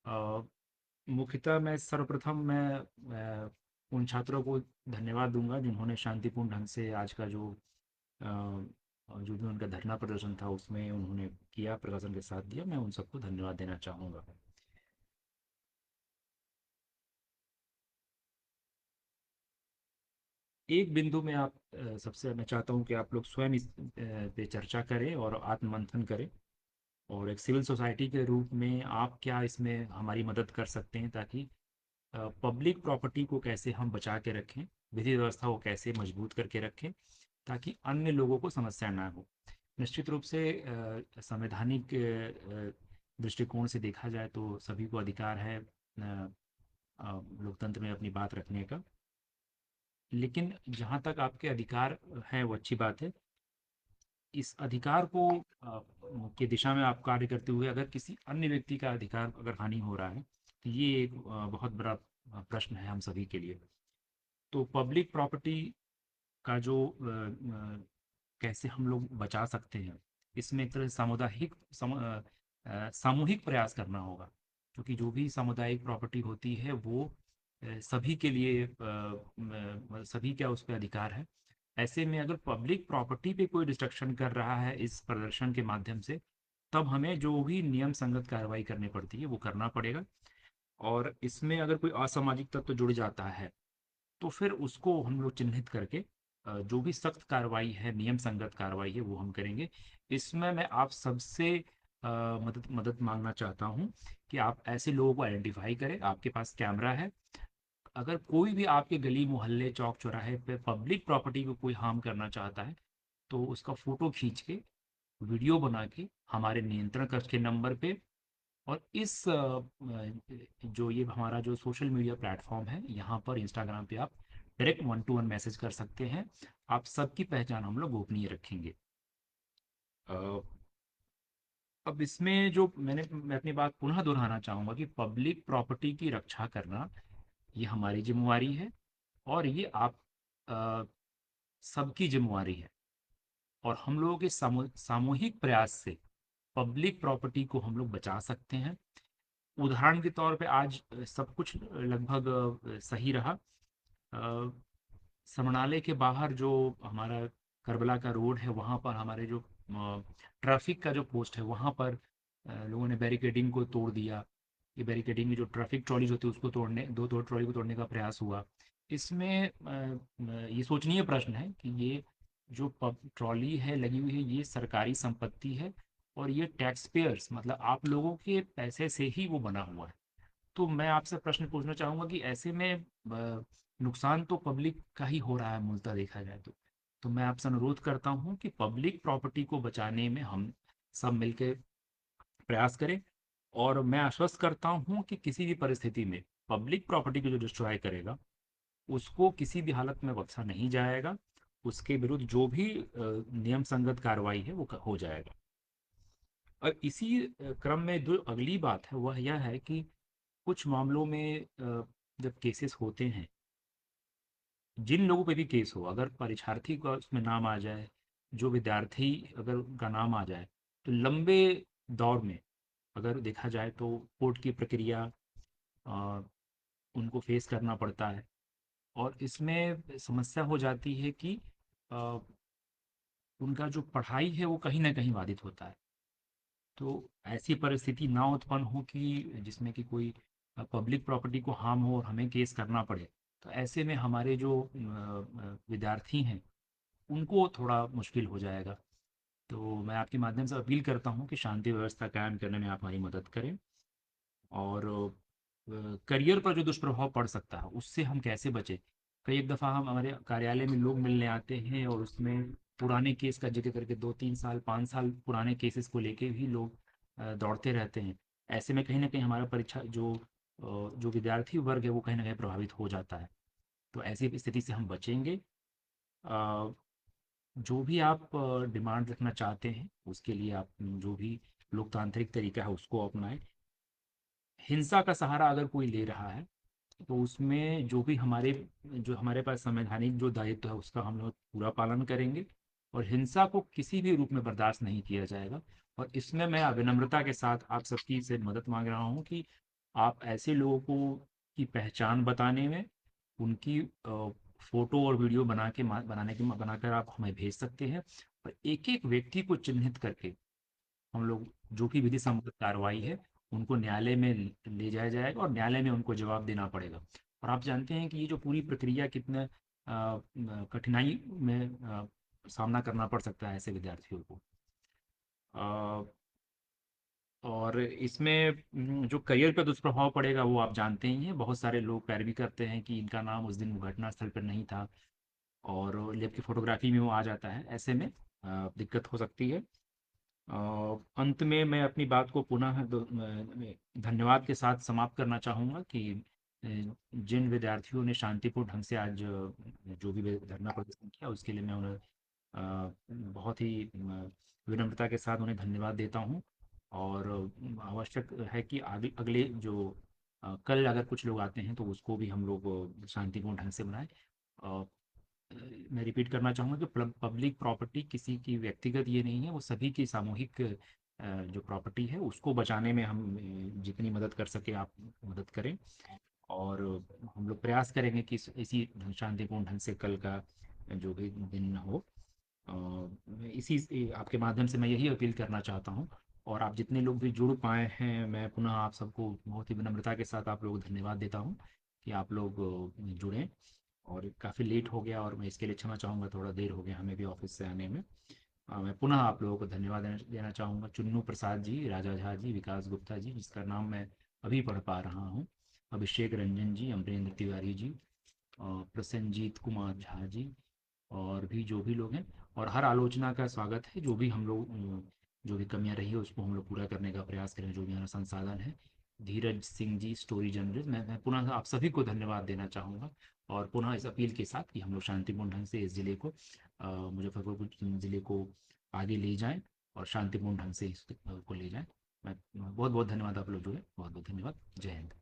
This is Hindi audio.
अ, मुख्यतः मैं सर्वप्रथम उन छात्रों को धन्यवाद दूंगा जिन्होंने शांतिपूर्ण ढंग से आज का जो भी उनका धरना प्रदर्शन था उसमें उन्होंने किया, प्रशासन के साथ दिया। मैं उन सबको धन्यवाद देना चाहूँगा। एक बिंदु में सबसे मैं चाहता हूँ कि आप लोग स्वयं इस पे चर्चा करें और आत्ममंथन करें, और एक सिविल सोसाइटी के रूप में आप क्या इसमें हमारी मदद कर सकते हैं, ताकि पब्लिक प्रॉपर्टी को कैसे हम बचा के रखें, विधि व्यवस्था को कैसे मजबूत करके रखें, ताकि अन्य लोगों को समस्या ना हो। निश्चित रूप से संवैधानिक दृष्टिकोण से देखा जाए तो सभी को अधिकार है लोकतंत्र में अपनी बात रखने का। लेकिन जहाँ तक आपके अधिकार हैं वो अच्छी बात है। इस अधिकार को की दिशा में आप कार्य करते हुए अगर किसी अन्य व्यक्ति का अधिकार अगर हानि हो रहा है तो ये एक बहुत बड़ा प्रश्न है हम सभी के लिए। तो पब्लिक प्रॉपर्टी का कैसे हम लोग बचा सकते हैं, इसमें एक तरह से सामूहिक प्रयास करना होगा, क्योंकि जो भी सामुदायिक प्रॉपर्टी होती है वो सभी के लिए सभी का उस पर अधिकार है। ऐसे में अगर पब्लिक प्रॉपर्टी पे कोई डिस्ट्रक्शन कर रहा है इस प्रदर्शन के माध्यम से, तब हमें जो भी नियम संगत कार्रवाई करनी पड़ती है वो करना पड़ेगा। और इसमें अगर कोई असामाजिक तत्व जुड़ जाता है तो फिर उसको हम लोग चिन्हित करके जो भी सख्त कार्रवाई है, नियम संगत कार्रवाई है, वो हम करेंगे। इसमें मैं आप सबसे मदद मदद मांगना चाहता हूँ कि आप ऐसे लोगों को आइडेंटिफाई करें। आपके पास कैमरा है, अगर कोई भी आपके गली मोहल्ले चौक चौराहे पे पब्लिक प्रॉपर्टी को कोई हार्म करना चाहता है तो उसका फोटो खींच के, वीडियो बना के हमारे नियंत्रण कक्ष के नंबर पे, और जो ये हमारा जो सोशल मीडिया प्लेटफॉर्म है यहाँ पर इंस्टाग्राम पे आप direct one two one message कर सकते हैं। आप सबकी पहचान हम लोग गोपनीय रखेंगे। अ, अब इसमें जो मैं अपनी बात पुनः दोहराना चाहूँगा कि पब्लिक प्रॉपर्टी की रक्षा करना ये हमारी जिम्मेवारी है, और ये आप अ, सबकी जिम्मेवारी है। और हम लोगों के सामूहिक प्रयास से पब्लिक प्रॉपर्टी को हम लोग बचा सकते हैं। उदाहरण के तौर पे आज सब कुछ लगभग सही रहा। अ, समणालय के बाहर जो हमारा करबला का रोड है वहाँ पर हमारे जो ट्रैफिक का जो पोस्ट है वहाँ पर लोगों ने बैरिकेडिंग को तोड़ दिया। ये बैरिकेडिंग में जो ट्रैफिक ट्रॉलीज होती है उसको तोड़ने, दो ट्रॉली को तोड़ने का प्रयास हुआ। इसमें ये सोचनीय प्रश्न है कि ये जो ट्रॉली है लगी हुई है ये सरकारी संपत्ति है, और ये टैक्स पेयर्स मतलब आप लोगों के पैसे से ही वो बना हुआ है। तो मैं आपसे प्रश्न पूछना चाहूँगा कि ऐसे में नुकसान तो पब्लिक का ही हो रहा है मूलतः देखा जाए तो मैं आपसे अनुरोध करता हूँ कि पब्लिक प्रॉपर्टी को बचाने में हम सब मिलकर प्रयास करें। और मैं आश्वस्त करता हूँ कि किसी भी परिस्थिति में पब्लिक प्रॉपर्टी को जो डिस्ट्रॉय करेगा उसको किसी भी हालत में बख्शा नहीं जाएगा। उसके विरुद्ध जो भी नियम संगत कार्रवाई है वो हो जाएगा। और इसी क्रम में जो अगली बात है वह यह है कि कुछ मामलों में जब केसेस होते हैं, जिन लोगों पे भी केस हो, अगर परीक्षार्थी का उसमें नाम आ जाए, जो विद्यार्थी अगर उनका नाम आ जाए, तो लंबे दौर में अगर देखा जाए तो कोर्ट की प्रक्रिया अ, उनको फेस करना पड़ता है। और इसमें समस्या हो जाती है कि अ, उनका जो पढ़ाई है वो कहीं ना कहीं बाधित होता है। तो ऐसी परिस्थिति ना उत्पन्न हो कि जिसमें कि कोई पब्लिक प्रॉपर्टी को हार्म हो और हमें केस करना पड़े। तो ऐसे में हमारे जो विद्यार्थी हैं उनको थोड़ा मुश्किल हो जाएगा। तो मैं आपके माध्यम से अपील करता हूँ कि शांति व्यवस्था कायम करने में आप हमारी मदद करें। और करियर पर जो दुष्प्रभाव पड़ सकता है उससे हम कैसे बचें। कई एक दफ़ा हम हमारे कार्यालय में लोग मिलने आते हैं और उसमें पुराने केस का जिक्र करके 2-3 साल 5 साल पुराने केसेस को लेके भी लोग दौड़ते रहते हैं। ऐसे में कहीं ना कहीं हमारा परीक्षा जो विद्यार्थी वर्ग है वो कहीं ना कहीं प्रभावित हो जाता है। तो ऐसी स्थिति से हम बचेंगे। अ, जो भी आप डिमांड रखना चाहते हैं उसके लिए आप जो भी लोकतांत्रिक तरीका है उसको अपनाएं। हिंसा का सहारा अगर कोई ले रहा है तो उसमें जो हमारे पास संवैधानिक जो दायित्व है उसका हम लोग पूरा पालन करेंगे। और हिंसा को किसी भी रूप में बर्दाश्त नहीं किया जाएगा। और इसमें मैं विनम्रता के साथ आप सबकी से मदद मांग रहा हूँ कि आप ऐसे लोगों को की पहचान बताने में उनकी फ़ोटो और वीडियो बनाकर आप हमें भेज सकते हैं, और एक-एक व्यक्ति को चिह्नित करके हम लोग जो भी विधि सम्मत कार्रवाई है, उनको न्यायालय में ले जाया जाएगा और न्यायालय में उनको जवाब देना पड़ेगा। और आप जानते हैं कि ये जो पूरी प्रक्रिया कितने कठिनाई में सामना करना पड़ सकता है ऐसे विद्यार्थियों को। अ, और इसमें जो करियर पे दुष्प्रभाव पड़ेगा वो आप जानते ही हैं। बहुत सारे लोग पैरवी करते हैं कि इनका नाम उस दिन घटनास्थल पर नहीं था, और जबकि फ़ोटोग्राफ़ी में वो आ जाता है। ऐसे में दिक्कत हो सकती है। अंत में मैं अपनी बात को पुनः धन्यवाद के साथ समाप्त करना चाहूँगा कि अ, जिन विद्यार्थियों ने शांतिपूर्ण ढंग से आज जो भी धरना प्रदर्शन किया, उसके लिए मैं उन्हें बहुत ही विनम्रता के साथ उन्हें धन्यवाद देता हूँ। और आवश्यक है कि आगे अगले जो कल अगर कुछ लोग आते हैं तो उसको भी हम लोग शांतिपूर्ण ढंग से बनाएं। अ, मैं रिपीट करना चाहूँगा कि पब्लिक प्रॉपर्टी किसी की व्यक्तिगत ये नहीं है, वो सभी की सामूहिक जो प्रॉपर्टी है उसको बचाने में हम जितनी मदद कर सके आप मदद करें। और हम लोग प्रयास करेंगे कि इसी शांतिपूर्ण ढंग से कल का जो भी दिन हो। आपके माध्यम से मैं यही अपील करना चाहता हूँ। और आप जितने लोग भी जुड़ पाए हैं, मैं पुनः आप सबको बहुत ही विनम्रता के साथ आप लोग धन्यवाद देता हूँ कि आप लोग जुड़ें। और काफ़ी लेट हो गया और मैं इसके लिए क्षमा चाहूँगा, थोड़ा देर हो गया हमें भी ऑफिस से आने में। मैं पुनः आप लोगों को धन्यवाद देना चाहूँगा, चुन्नू प्रसाद जी, राजा झा जी, विकास गुप्ता जी जिसका नाम मैं अभी पढ़ पा रहा हूँ, अभिषेक रंजन जी, अमरेंद्र तिवारी जी, प्रसन्नजीत कुमार झा जी, और भी जो भी लोग हैं। और हर आलोचना का स्वागत है, जो भी हम लोग जो भी कमियां रही है उसको हम लोग पूरा करने का प्रयास करें, जो भी हमारा संसाधन है। धीरज सिंह जी, स्टोरी जर्नलिस्ट, मैं पुनः आप सभी को धन्यवाद देना चाहूँगा। और पुनः इस अपील के साथ कि हम लोग शांतिपूर्ण ढंग से इस ज़िले को मुजफ्फरपुर ज़िले को आगे ले जाएं और शांतिपूर्ण ढंग से को ले जाएं। मैं बहुत बहुत धन्यवाद, आप लोग जुड़े, बहुत बहुत धन्यवाद। जय हिंद।